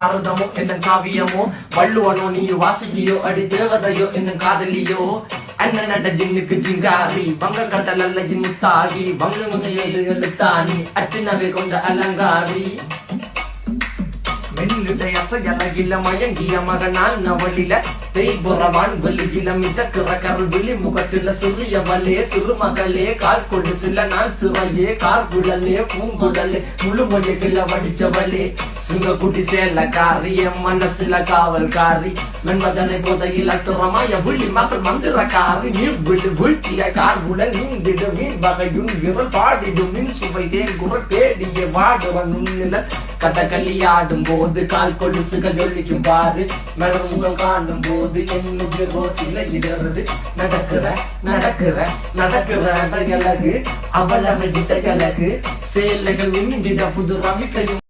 பாரதமோ என்ன காவியமோ வள்ளுவனோ நீ வாசிக்கியோ அடி தேவதையோ என்ன காதலியோ அண்ணன் நட ஜின்னுக்கு ஜிங்காரி வங்க கடல் அல்லையின் முத்தாகி வங்க எழுத்தாணி அச்சினவை கொண்ட அலங்காரி மென்னுடைய அசையலகில மயங்கிய மகனான் நவளில தேய்புறவான் வெளியில மிதக்கிற கருவிழி முகத்தில சிறிய வலே சிறுமகளே கால் கொண்டு சில நான் சிறையே கார்குழலே பூங்குழலே முழுமொழிகள வடிச்சவளே சுங்க குட்டி சேலக்காரி என் மனசுல காவல்காரி மென்மதனை போதையில் அத்துறமாய விழி மகள் மந்திரக்காரி நீர் விழி வீழ்த்திய கார்குழல் நீந்திடு மீன் வகையும் விரல் பாடிடும் மின் சுவை தேன் குரல் தேடிய வாடுவன் உன்னில கதகளியாடும் போது கால் கொலுசுகள் ஒழிக்கும் பாரு மலர்முகம் காணும் போது என்னுக்கு ரோசில இடறது நடக்கிற அழகு அவளை விட்ட அழகு சேலைகள் மின்னிட புது ரவிக்கையும்